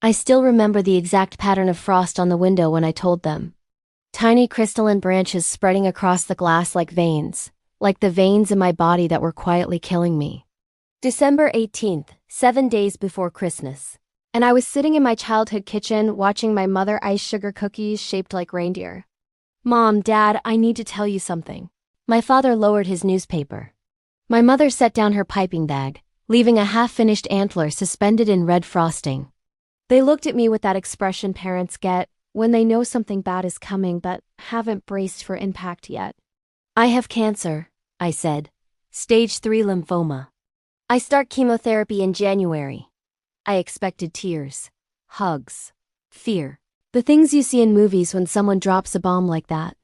I still remember the exact pattern of frost on the window when I told them. Tiny crystalline branches spreading across the glass like the veins in my body that were quietly killing me. December 18th, 7 days before Christmas. And I was sitting in my childhood kitchen watching my mother ice sugar cookies shaped like reindeer. Mom, Dad, I need to tell you something. My father lowered his newspaper. My mother set down her piping bag, leaving a half-finished antler suspended in red frosting. They looked at me with that expression parents get when they know something bad is coming but haven't braced for impact yet. I have cancer, I said. Stage 3 lymphoma. I start chemotherapy in January. I expected tears, hugs, fear. The things you see in movies when someone drops a bomb like that.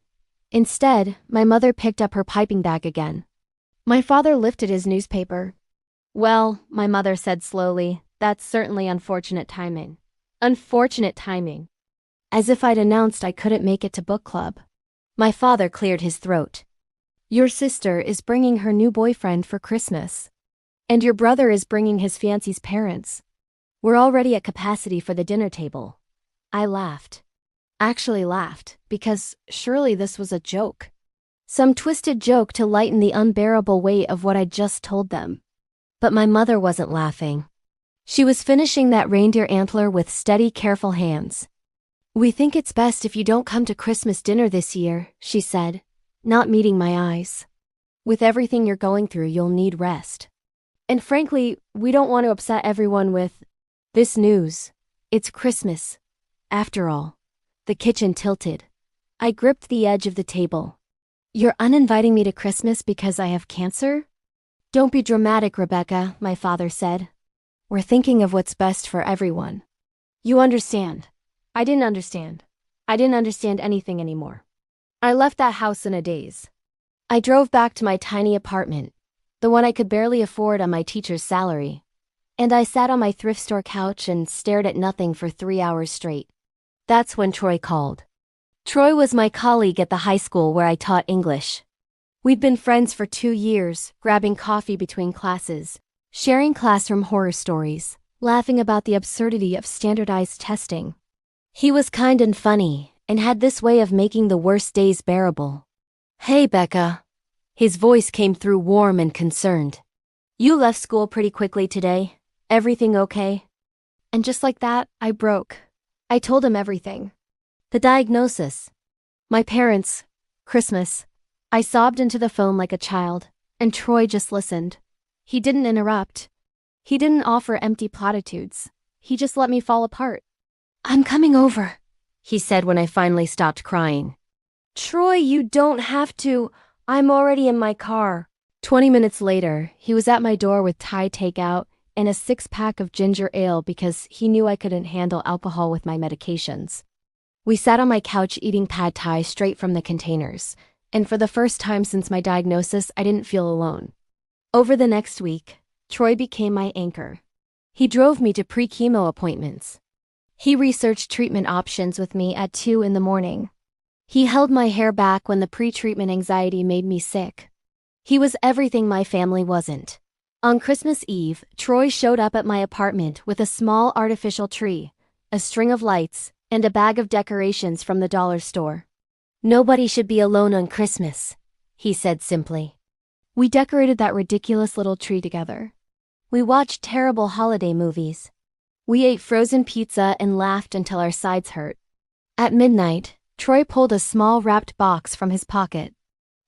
Instead, my mother picked up her piping bag again. My father lifted his newspaper. Well, my mother said slowly, that's certainly unfortunate timing. Unfortunate timing. As if I'd announced I couldn't make it to book club. My father cleared his throat. Your sister is bringing her new boyfriend for Christmas. And your brother is bringing his fiancé's parents. We're already at capacity for the dinner table. I laughed. Actually laughed, because surely this was a joke. Some twisted joke to lighten the unbearable weight of what I'd just told them. But my mother wasn't laughing. She was finishing that reindeer antler with steady, careful hands. We think it's best if you don't come to Christmas dinner this year, she said, not meeting my eyes. With everything you're going through, you'll need rest. And frankly, we don't want to upset everyone with this news. It's Christmas. After all. The kitchen tilted. I gripped the edge of the table. You're uninviting me to Christmas because I have cancer? Don't be dramatic, Rebecca, my father said. We're thinking of what's best for everyone. You understand. I didn't understand. I didn't understand anything anymore. I left that house in a daze. I drove back to my tiny apartment, the one I could barely afford on my teacher's salary. And I sat on my thrift store couch and stared at nothing for 3 hours straight. That's when Troy called. Troy was my colleague at the high school where I taught English. We'd been friends for 2 years, grabbing coffee between classes, sharing classroom horror stories, laughing about the absurdity of standardized testing. He was kind and funny, and had this way of making the worst days bearable. Hey, Becca. His voice came through warm and concerned. You left school pretty quickly today. Everything okay? And just like that, I broke. I told him everything. The diagnosis. My parents. Christmas. I sobbed into the phone like a child, and Troy just listened. He didn't interrupt. He didn't offer empty platitudes. He just let me fall apart. I'm coming over, he said when I finally stopped crying. Troy, you don't have to. I'm already in my car. 20 minutes later, he was at my door with Thai takeout and a 6-pack of ginger ale because he knew I couldn't handle alcohol with my medications. We sat on my couch eating pad thai straight from the containers, and for the first time since my diagnosis, I didn't feel alone. Over the next week, Troy became my anchor. He drove me to pre-chemo appointments. He researched treatment options with me at 2 in the morning. He held my hair back when the pre-treatment anxiety made me sick. He was everything my family wasn't. On Christmas Eve, Troy showed up at my apartment with a small artificial tree, a string of lights, and a bag of decorations from the dollar store. Nobody should be alone on Christmas, he said simply. We decorated that ridiculous little tree together. We watched terrible holiday movies. We ate frozen pizza and laughed until our sides hurt. At midnight, Troy pulled a small wrapped box from his pocket.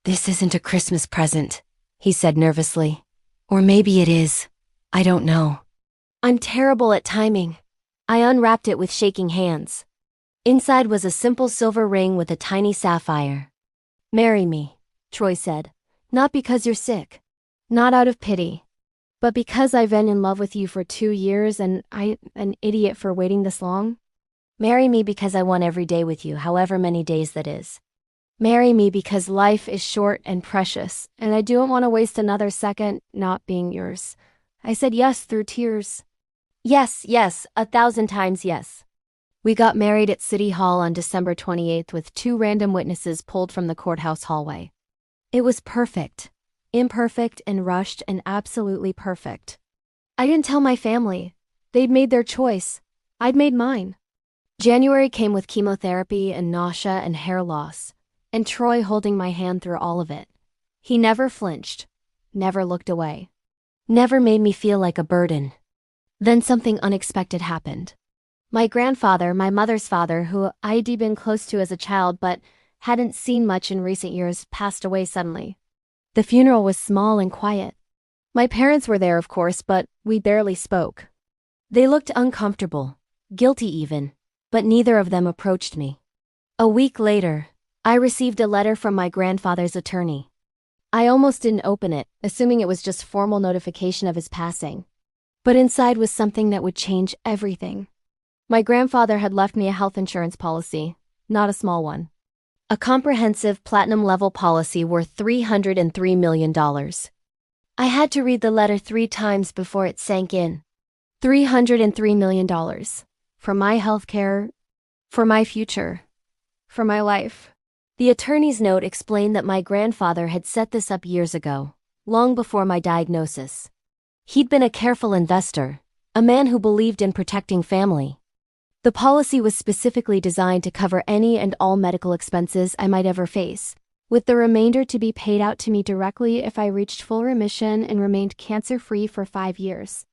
This isn't a Christmas present, he said nervously. Or maybe it is. I don't know. I'm terrible at timing. I unwrapped it with shaking hands. Inside was a simple silver ring with a tiny sapphire. Marry me, Troy said. Not because you're sick. Not out of pity. But because I've been in love with you for 2 years and I'm an idiot for waiting this long. Marry me because I want every day with you, however many days that is. Marry me because life is short and precious, and I don't want to waste another second not being yours. I said yes through tears. Yes, 1,000 times yes. We got married at City Hall on December 28th with 2 random witnesses pulled from the courthouse hallway. It was perfect. Imperfect and rushed and absolutely perfect. I didn't tell my family. They'd made their choice. I'd made mine. January came with chemotherapy and nausea and hair loss, and Troy holding my hand through all of it. He never flinched, never looked away, never made me feel like a burden. Then something unexpected happened. My grandfather, my mother's father, who I'd been close to as a child but hadn't seen much in recent years, passed away suddenly. The funeral was small and quiet. My parents were there, of course, but we barely spoke. They looked uncomfortable, guilty even, but neither of them approached me. A week later, I received a letter from my grandfather's attorney. I almost didn't open it, assuming it was just formal notification of his passing. But inside was something that would change everything. My grandfather had left me a health insurance policy, not a small one. A comprehensive platinum-level policy worth $303 million. I had to read the letter 3 times before it sank in. $303 million. For my health care, for my future, for my life. The attorney's note explained that my grandfather had set this up years ago, long before my diagnosis. He'd been a careful investor, a man who believed in protecting family. The policy was specifically designed to cover any and all medical expenses I might ever face, with the remainder to be paid out to me directly if I reached full remission and remained cancer-free for 5 years.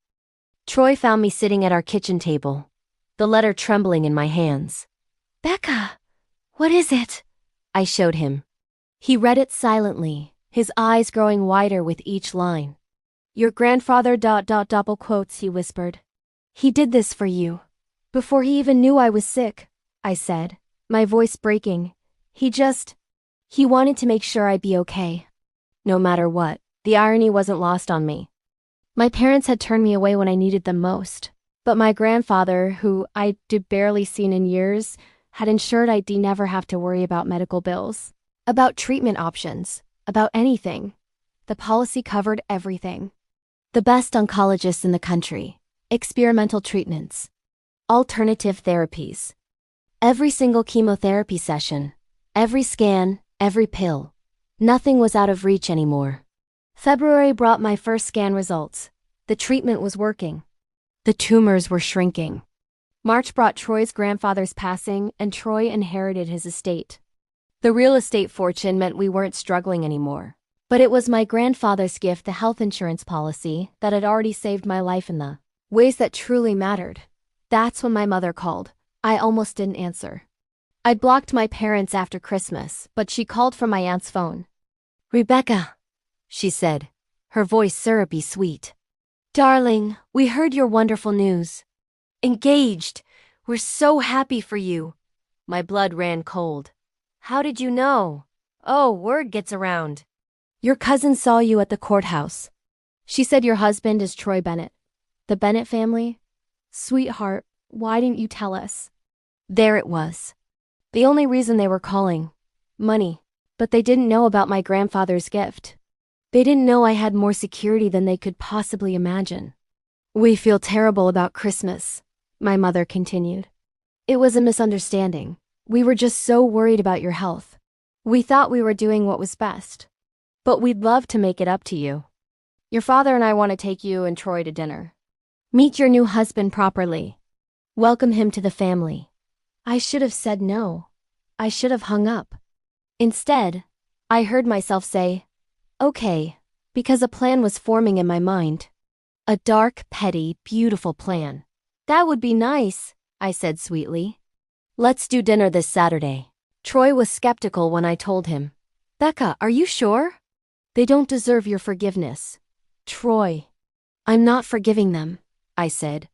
Troy found me sitting at our kitchen table, the letter trembling in my hands. "Becca, what is it?" I showed him. He read it silently, his eyes growing wider with each line. "Your grandfather ... double quotes," he whispered. "He did this for you. Before he even knew I was sick," I said, my voice breaking. He wanted to make sure I'd be okay. No matter what, the irony wasn't lost on me. My parents had turned me away when I needed them most, but my grandfather, who I'd barely seen in years, had ensured I'd never have to worry about medical bills, about treatment options, about anything. The policy covered everything. The best oncologists in the country, experimental treatments, alternative therapies. Every single chemotherapy session, every scan, every pill. Nothing was out of reach anymore. February brought my first scan results. The treatment was working. The tumors were shrinking. March brought Troy's grandfather's passing, and Troy inherited his estate. The real estate fortune meant we weren't struggling anymore. But it was my grandfather's gift, the health insurance policy, that had already saved my life in the ways that truly mattered. That's when my mother called. I almost didn't answer. I'd blocked my parents after Christmas, but she called from my aunt's phone. "Rebecca," she said, her voice syrupy sweet. "Darling, we heard your wonderful news. Engaged. We're so happy for you." My blood ran cold. "How did you know?" "Oh, word gets around. Your cousin saw you at the courthouse. She said your husband is Troy Bennett. The Bennett family? Sweetheart, why didn't you tell us?" There it was. The only reason they were calling. Money. But they didn't know about my grandfather's gift. They didn't know I had more security than they could possibly imagine. "We feel terrible about Christmas," my mother continued. "It was a misunderstanding. We were just so worried about your health. We thought we were doing what was best. But we'd love to make it up to you. Your father and I want to take you and Troy to dinner. Meet your new husband properly. Welcome him to the family." I should have said no. I should have hung up. Instead, I heard myself say, "Okay," because a plan was forming in my mind. A dark, petty, beautiful plan. "That would be nice," I said sweetly. "Let's do dinner this Saturday." Troy was skeptical when I told him. "Becca, are you sure?" "They don't deserve your forgiveness." "Troy." "I'm not forgiving them," I said.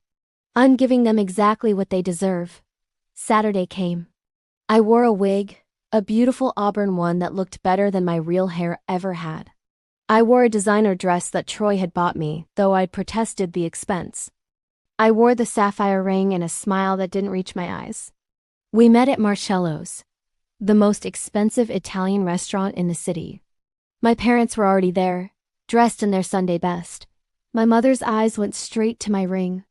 "I'm giving them exactly what they deserve." Saturday came. I wore a wig, a beautiful auburn one that looked better than my real hair ever had. I wore a designer dress that Troy had bought me, though I'd protested the expense. I wore the sapphire ring and a smile that didn't reach my eyes. We met at Marcello's, the most expensive Italian restaurant in the city. My parents were already there, dressed in their Sunday best. My mother's eyes went straight to my ring.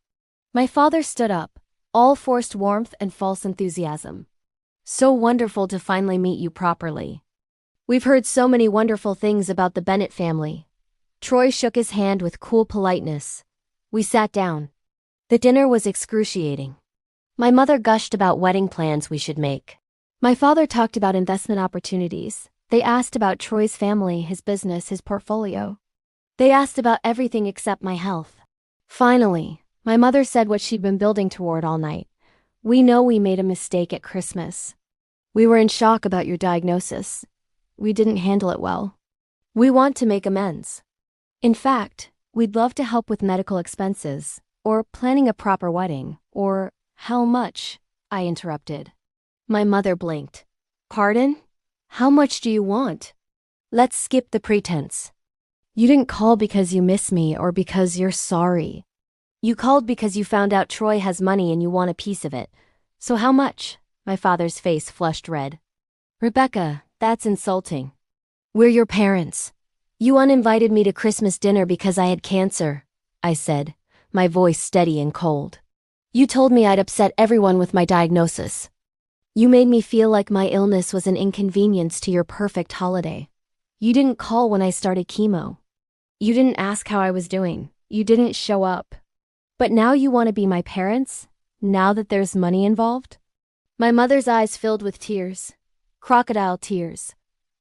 My father stood up, all forced warmth and false enthusiasm. "So wonderful to finally meet you properly. We've heard so many wonderful things about the Bennett family." Troy shook his hand with cool politeness. We sat down. The dinner was excruciating. My mother gushed about wedding plans we should make. My father talked about investment opportunities. They asked about Troy's family, his business, his portfolio. They asked about everything except my health. Finally, my mother said what she'd been building toward all night. We know we made a mistake at Christmas. We were in shock about your diagnosis. We didn't handle it well. We want to make amends. In fact, we'd love to help with medical expenses, or planning a proper wedding, or how much? I interrupted. My mother blinked. Pardon? How much do you want? Let's skip the pretense. You didn't call because you miss me or because you're sorry. You called because you found out Troy has money and you want a piece of it. So how much? My father's face flushed red. Rebecca, that's insulting. We're your parents. You uninvited me to Christmas dinner because I had cancer, I said, my voice steady and cold. You told me I'd upset everyone with my diagnosis. You made me feel like my illness was an inconvenience to your perfect holiday. You didn't call when I started chemo. You didn't ask how I was doing. You didn't show up. But now you want to be my parents? Now that there's money involved? My mother's eyes filled with tears. Crocodile tears.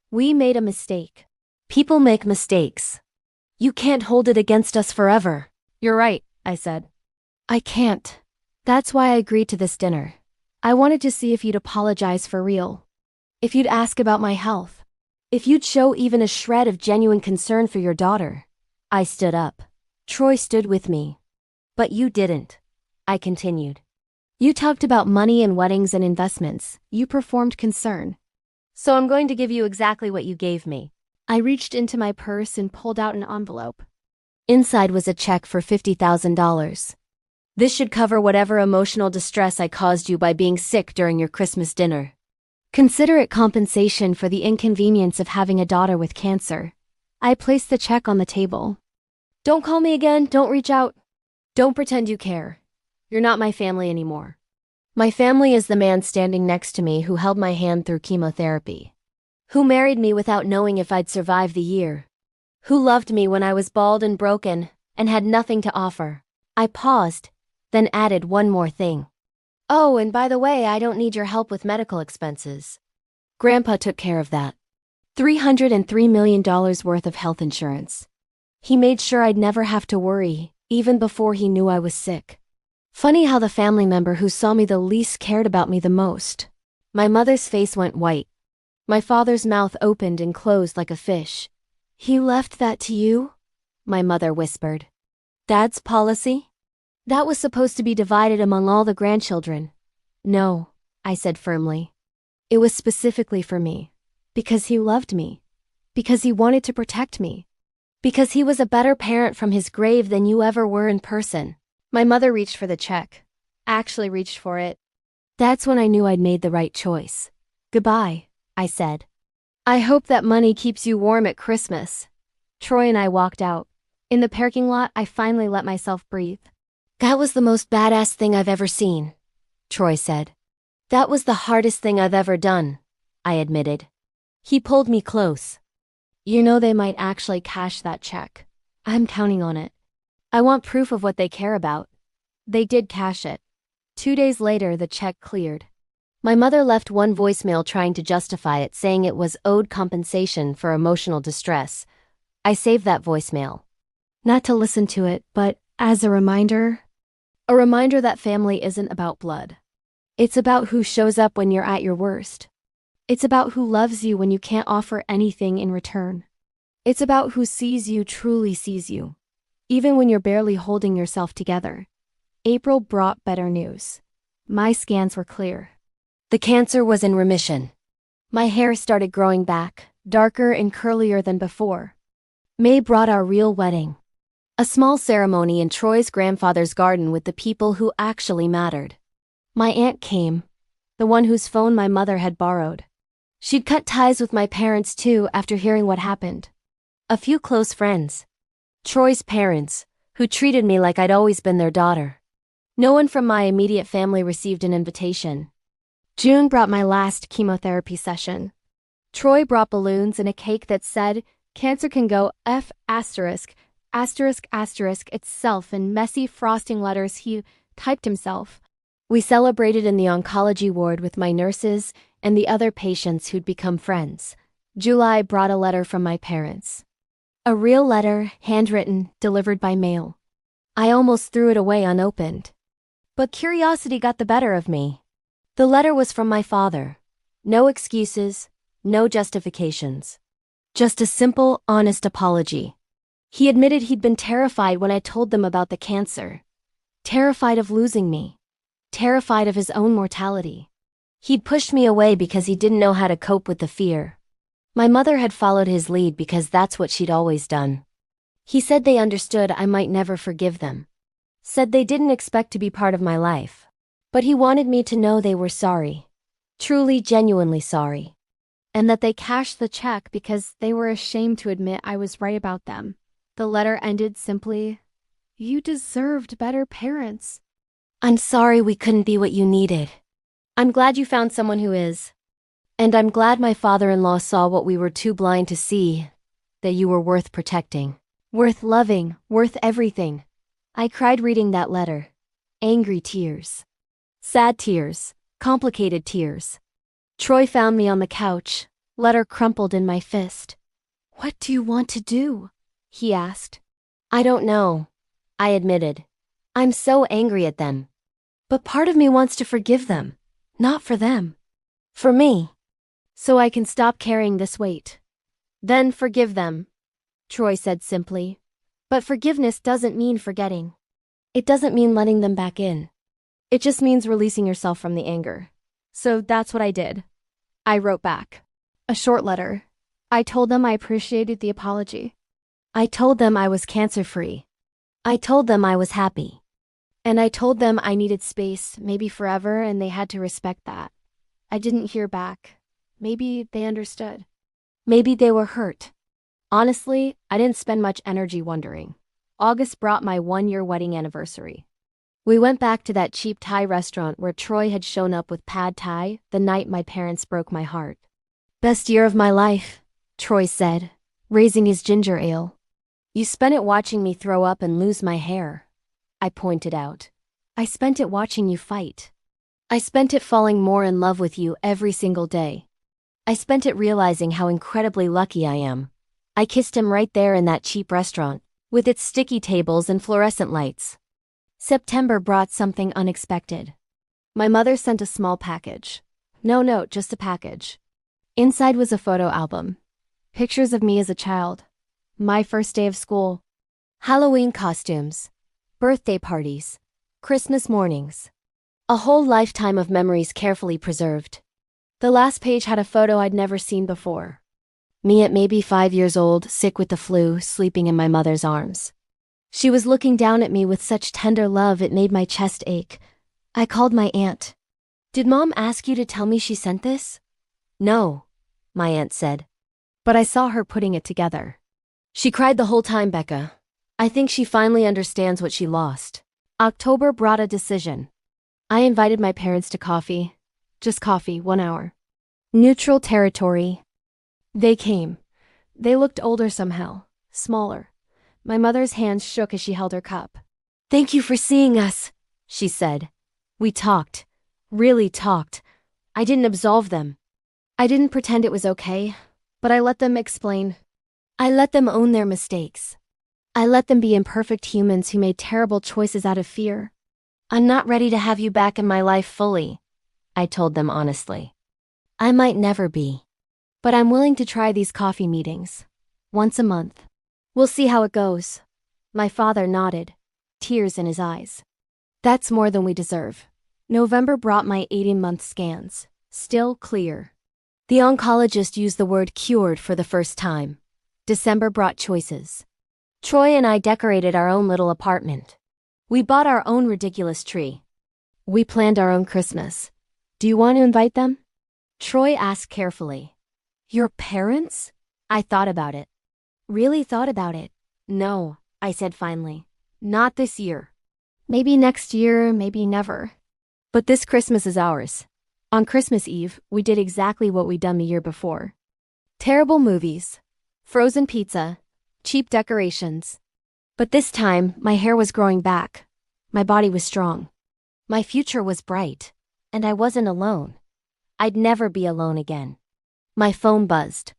We made a mistake. People make mistakes. You can't hold it against us forever. You're right, I said. I can't. That's why I agreed to this dinner. I wanted to see if you'd apologize for real. If you'd ask about my health. If you'd show even a shred of genuine concern for your daughter. I stood up. Troy stood with me. But you didn't. I continued. You talked about money and weddings and investments. You performed concern. So I'm going to give you exactly what you gave me. I reached into my purse and pulled out an envelope. Inside was a check for $50,000. This should cover whatever emotional distress I caused you by being sick during your Christmas dinner. Consider it compensation for the inconvenience of having a daughter with cancer. I placed the check on the table. Don't call me again, don't reach out. Don't pretend you care. You're not my family anymore. My family is the man standing next to me who held my hand through chemotherapy. Who married me without knowing if I'd survive the year. Who loved me when I was bald and broken and had nothing to offer. I paused, then added one more thing. Oh, and by the way, I don't need your help with medical expenses. Grandpa took care of that. $303 million worth of health insurance. He made sure I'd never have to worry, even before he knew I was sick. Funny how the family member who saw me the least cared about me the most. My mother's face went white. My father's mouth opened and closed like a fish. He left that to you? My mother whispered. Dad's policy? That was supposed to be divided among all the grandchildren. No, I said firmly. It was specifically for me. Because he loved me. Because he wanted to protect me. Because he was a better parent from his grave than you ever were in person. My mother reached for the check. Actually reached for it. That's when I knew I'd made the right choice. Goodbye, I said. I hope that money keeps you warm at Christmas. Troy and I walked out. In the parking lot, I finally let myself breathe. That was the most badass thing I've ever seen, Troy said. That was the hardest thing I've ever done, I admitted. He pulled me close. You know they might actually cash that check. I'm counting on it. I want proof of what they care about. They did cash it. 2 days later, the check cleared. My mother left one voicemail trying to justify it, saying it was owed compensation for emotional distress. I saved that voicemail. Not to listen to it, but as a reminder that family isn't about blood. It's about who shows up when you're at your worst. It's about who loves you when you can't offer anything in return. It's about who sees you, truly sees you, even when you're barely holding yourself together. April brought better news. My scans were clear. The cancer was in remission. My hair started growing back, darker and curlier than before. May brought our real wedding. A small ceremony in Troy's grandfather's garden with the people who actually mattered. My aunt came, the one whose phone my mother had borrowed. She'd cut ties with my parents too after hearing what happened. A few close friends. Troy's parents, who treated me like I'd always been their daughter. No one from my immediate family received an invitation. June brought my last chemotherapy session. Troy brought balloons and a cake that said, "Cancer can go F*** itself in messy frosting letters he typed himself. We celebrated in the oncology ward with my nurses and the other patients who'd become friends. July brought a letter from my parents. A real letter, handwritten, delivered by mail. I almost threw it away unopened. But curiosity got the better of me. The letter was from my father. No excuses, no justifications. Just a simple, honest apology. He admitted he'd been terrified when I told them about the cancer. Terrified of losing me. Terrified of his own mortality. He'd pushed me away because he didn't know how to cope with the fear. My mother had followed his lead because that's what she'd always done. He said they understood I might never forgive them. Said they didn't expect to be part of my life. But he wanted me to know they were sorry. Truly, genuinely sorry. And that they cashed the check because they were ashamed to admit I was right about them. The letter ended simply, "You deserved better parents. I'm sorry we couldn't be what you needed. I'm glad you found someone who is. And I'm glad my father-in-law saw what we were too blind to see, that you were worth protecting. Worth loving, worth everything." I cried reading that letter. Angry tears. Sad tears. Complicated tears. Troy found me on the couch, letter crumpled in my fist. "What do you want to do?" he asked. "I don't know," I admitted. "I'm so angry at them. But part of me wants to forgive them. Not for them. For me. So I can stop carrying this weight." "Then forgive them," Troy said simply. "But forgiveness doesn't mean forgetting. It doesn't mean letting them back in. It just means releasing yourself from the anger." So that's what I did. I wrote back. A short letter. I told them I appreciated the apology. I told them I was cancer-free. I told them I was happy. And I told them I needed space, maybe forever, and they had to respect that. I didn't hear back. Maybe they understood. Maybe they were hurt. Honestly, I didn't spend much energy wondering. August brought my 1-year wedding anniversary. We went back to that cheap Thai restaurant where Troy had shown up with pad Thai the night my parents broke my heart. "Best year of my life," Troy said, raising his ginger ale. "You spent it watching me throw up and lose my hair," I pointed out. "I spent it watching you fight. I spent it falling more in love with you every single day. I spent it realizing how incredibly lucky I am." I kissed him right there in that cheap restaurant, with its sticky tables and fluorescent lights. September brought something unexpected. My mother sent a small package. No note, just a package. Inside was a photo album. Pictures of me as a child. My first day of school. Halloween costumes. Birthday parties. Christmas mornings. A whole lifetime of memories carefully preserved. The last page had a photo I'd never seen before. Me at maybe 5 years old, sick with the flu, sleeping in my mother's arms. She was looking down at me with such tender love it made my chest ache. I called my aunt. "Did Mom ask you to tell me she sent this?" "No," my aunt said. But I saw her putting it together. "She cried the whole time, Becca. I think she finally understands what she lost." October brought a decision. I invited my parents to coffee. Just coffee, 1 hour. Neutral territory. They came. They looked older somehow, smaller. My mother's hands shook as she held her cup. "Thank you for seeing us," she said. We talked. Really talked. I didn't absolve them. I didn't pretend it was okay, but I let them explain. I let them own their mistakes. I let them be imperfect humans who made terrible choices out of fear. "I'm not ready to have you back in my life fully," I told them honestly. "I might never be. But I'm willing to try these coffee meetings. Once a month. We'll see how it goes." My father nodded, tears in his eyes. That's more than we deserve. November brought my 18-month scans, still clear. The oncologist used the word cured for the first time. December brought choices. Troy and I decorated our own little apartment. We bought our own ridiculous tree. We planned our own Christmas. "Do you want to invite them?" Troy asked carefully. "Your parents?" I thought about it. Really thought about it. "No," I said finally. "Not this year. Maybe next year, maybe never. But this Christmas is ours." On Christmas Eve, we did exactly what we'd done the year before. Terrible movies. Frozen pizza. Cheap decorations. But this time, my hair was growing back. My body was strong. My future was bright. And I wasn't alone. I'd never be alone again. My phone buzzed.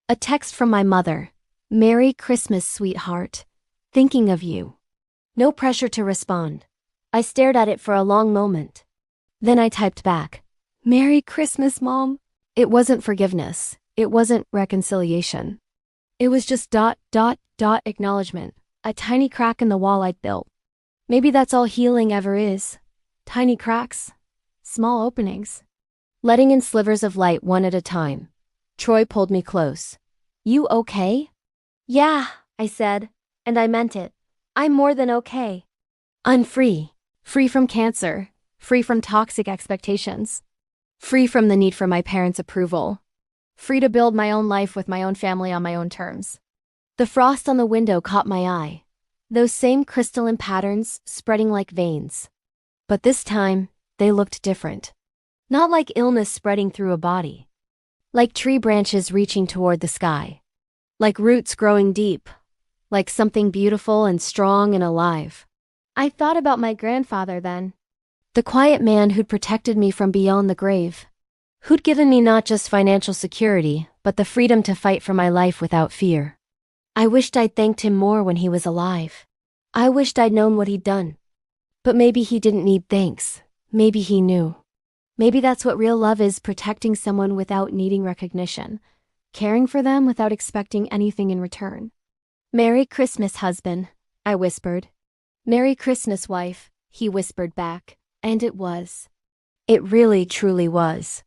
A text from my mother. "Merry Christmas, sweetheart. Thinking of you." No pressure to respond. I stared at it for a long moment. Then I typed back, "Merry Christmas, Mom." It wasn't forgiveness. It wasn't reconciliation. It was just ... acknowledgement. A tiny crack in the wall I'd built. Maybe that's all healing ever is. Tiny cracks. Small openings. Letting in slivers of light one at a time. Troy pulled me close. "You okay?" "Yeah," I said, and I meant it. "I'm more than okay. I'm free. Free from cancer. Free from toxic expectations. Free from the need for my parents' approval. Free to build my own life with my own family on my own terms." The frost on the window caught my eye. Those same crystalline patterns spreading like veins. But this time, they looked different. Not like illness spreading through a body. Like tree branches reaching toward the sky. Like roots growing deep. Like something beautiful and strong and alive. I thought about my grandfather then. The quiet man who'd protected me from beyond the grave. Who'd given me not just financial security, but the freedom to fight for my life without fear. I wished I'd thanked him more when he was alive. I wished I'd known what he'd done. But maybe he didn't need thanks. Maybe he knew. Maybe that's what real love is, protecting someone without needing recognition. Caring for them without expecting anything in return. "Merry Christmas, husband," I whispered. "Merry Christmas, wife," he whispered back. And it was. It really, truly was.